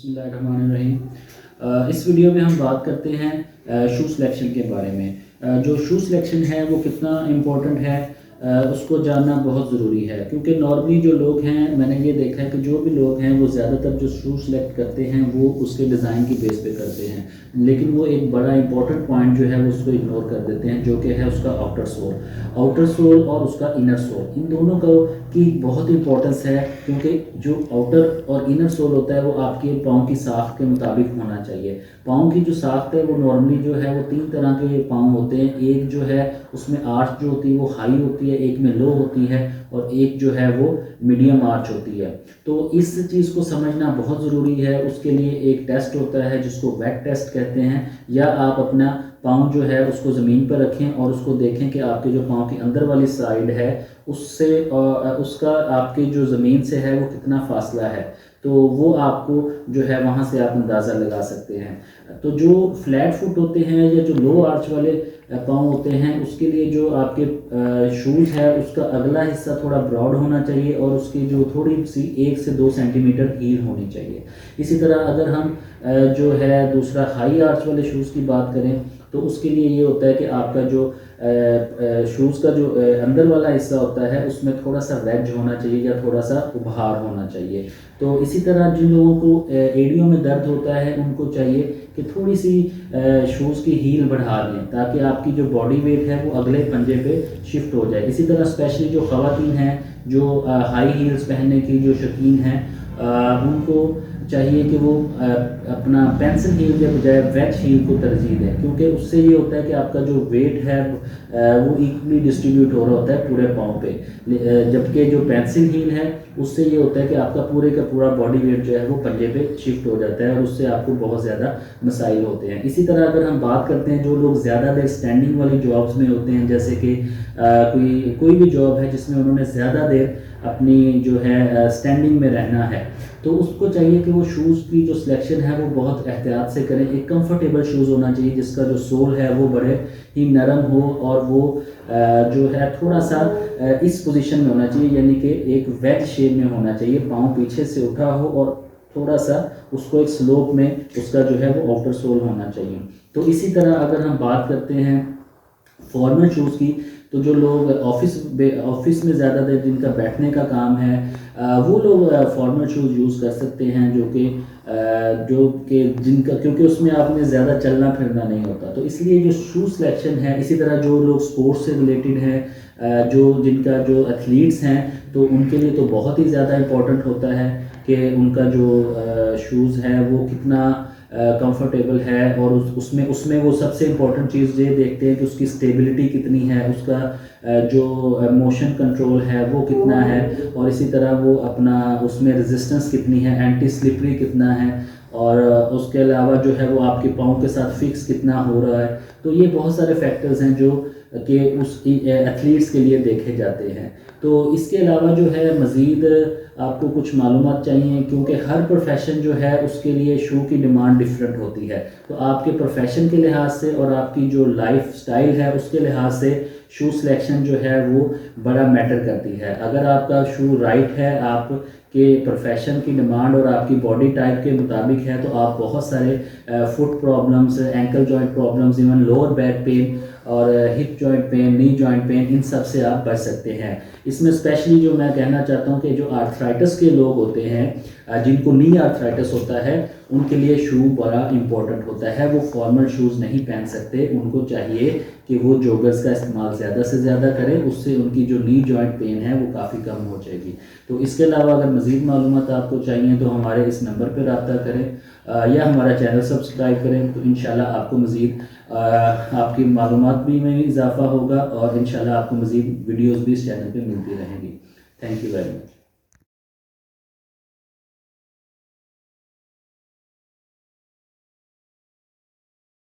बिस्मिल्लाहिर्रहमानिर्रहीम। इस वीडियो में हम बात करते हैं शू सिलेक्शन के बारे में। जो शू सिलेक्शन है वो कितना इम्पोर्टेंट है उसको जानना बहुत ज़रूरी है, क्योंकि नॉर्मली जो लोग हैं, मैंने ये देखा है कि जो भी लोग हैं वो ज़्यादातर जो शू सिलेक्ट करते हैं वो उसके डिज़ाइन की बेस पे करते हैं, लेकिन वो एक बड़ा इंपॉर्टेंट पॉइंट जो है वो उसको इग्नोर कर देते हैं, जो कि है उसका आउटर सोल और उसका इनर सोल। इन दोनों को की बहुत इंपॉर्टेंस है, क्योंकि जो आउटर और इनर सोल होता है वो आपके पाँव की साख्त के मुताबिक होना चाहिए। पाँव की जो साख्त है वो नॉर्मली जो है वो 3 तरह के पाँव होते हैं। एक जो है उसमें आर्च जो होती है वो हाई होती है, एक में लो होती है, और एक जो है वो मीडियम आर्च होती है। तो इस चीज़ को समझना बहुत ज़रूरी है। उसके लिए एक टेस्ट होता है जिसको वेट टेस्ट कहते हैं, या आप अपना पाँव जो है उसको ज़मीन पर रखें और उसको देखें कि आपके जो पाँव की अंदर वाली साइड है उससे उसका आपके जो ज़मीन से है वो कितना फासला है, तो वो आपको जो है वहाँ से आप अंदाज़ा लगा सकते हैं। तो जो फ्लैट फुट होते हैं या जो लो आर्च वाले पाँव होते हैं, उसके लिए जो आपके शूज़ है उसका अगला हिस्सा थोड़ा ब्रॉड होना चाहिए और उसकी जो थोड़ी सी 1 से 2 सेंटीमीटर हील होनी चाहिए। इसी तरह अगर हम जो है दूसरा हाई आर्च वाले शूज़ की बात करें, तो उसके लिए ये होता है कि आपका जो शूज़ का जो अंदर वाला हिस्सा होता है उसमें थोड़ा सा वेज होना चाहिए या थोड़ा सा उभार होना चाहिए। तो इसी तरह जिन लोगों को एड़ियों में दर्द होता है उनको चाहिए कि थोड़ी सी शूज़ की हील बढ़ा दें, ताकि आपकी जो बॉडी वेट है वो अगले पंजे पे शिफ्ट हो जाए। इसी तरह स्पेशली जो ख़वातीन हैं जो हाई हील्स पहनने की जो शौकीन हैं, उनको चाहिए कि वो अपना पेंसिल हील के बजाय वेज हील को तरजीह दें, क्योंकि उससे ये होता है कि आपका जो वेट है वो इक्वली डिस्ट्रीब्यूट हो रहा होता है पूरे पाँव पे। जबकि जो पेंसिल हील है उससे ये होता है कि आपका पूरे का पूरा बॉडी वेट जो है वो पंजे पे शिफ्ट हो जाता है और उससे आपको बहुत ज़्यादा मसाइल होते हैं। इसी तरह अगर हम बात करते हैं जो लोग ज़्यादा देर स्टैंडिंग वाली जॉब्स में होते हैं, जैसे कि कोई भी जॉब है जिसमें उन्होंने ज़्यादा देर अपनी जो है स्टैंडिंग में रहना है, तो उसको चाहिए कि वो शूज़ की जो सिलेक्शन है वो बहुत एहतियात से करें। एक कंफर्टेबल शूज़ होना चाहिए जिसका जो सोल है वो बड़े ही नरम हो और वो जो है थोड़ा सा इस पोजीशन में होना चाहिए, यानी कि एक वेज शेप में होना चाहिए, पाँव पीछे से उठा हो और थोड़ा सा उसको एक स्लोप में उसका जो है वो आउटर सोल होना चाहिए। तो इसी तरह अगर हम बात करते हैं फॉर्मल शूज़ की, तो जो लोग ऑफिस में ज़्यादा देर जिनका बैठने का काम है, वो लोग फॉर्मल शूज़ यूज़ कर सकते हैं, जो कि जिनका, क्योंकि उसमें आपने ज़्यादा चलना फिरना नहीं होता। तो इसलिए जो शू सिलेक्शन है, इसी तरह जो लोग स्पोर्ट्स से रिलेटेड हैं, जिनका जो एथलीट्स हैं, तो उनके लिए तो बहुत ही ज़्यादा इम्पोर्टेंट होता है कि उनका जो शूज़ है वो कितना कंफर्टेबल है, और उसमें वो सबसे इम्पोर्टेंट चीज़ ये देखते हैं कि उसकी स्टेबिलिटी कितनी है, उसका जो मोशन कंट्रोल है वो कितना है, और इसी तरह वो अपना उसमें रेजिस्टेंस कितनी है, एंटी स्लिपरी कितना है, और उसके अलावा जो है वो आपके पाँव के साथ फिक्स कितना हो रहा है। तो ये बहुत सारे फैक्टर्स हैं जो कि उस एथलीट्स के लिए देखे जाते हैं। तो इसके अलावा जो है मज़ीद आपको कुछ मालूमात चाहिए, क्योंकि हर प्रोफेशन जो है उसके लिए शू की डिमांड डिफरेंट होती है। तो आपके प्रोफेशन के लिहाज से और आपकी जो लाइफ स्टाइल है उसके लिहाज से शू सिलेक्शन जो है वो बड़ा मैटर करती है। अगर आपका शू राइट है, आपके प्रोफेशन की डिमांड और आपकी बॉडी टाइप के मुताबिक है, तो आप बहुत सारे foot problems, ankle joint problems, even lower back pain और hip joint pain, knee joint pain, इन सब से आप बच सकते हैं। इसमें स्पेशली जो मैं कहना चाहता हूँ कि जो आर्थराइटिस के लोग होते हैं, जिनको नी आर्थराइटिस होता है, उनके लिए शू बड़ा इंपॉर्टेंट होता है। वो फॉर्मल शूज़ नहीं पहन सकते, उनको चाहिए कि वो जॉगर्स का इस्तेमाल ज़्यादा से ज़्यादा करें, उससे उनकी जो नी जॉइंट पेन है वो काफ़ी कम हो जाएगी। तो इसके अलावा अगर मज़ीद मालूमात आपको चाहिए तो हमारे इस नंबर पर रब्ता करें या हमारा चैनल सब्सक्राइब करें, तो इंशाल्लाह आपको मज़ीद आपकी मालूमात भी में इजाफ़ा होगा और इंशाल्लाह आपको मज़ीद वीडियोज़ भी इस चैनल पर मिलती रहेंगी। Thank you very much.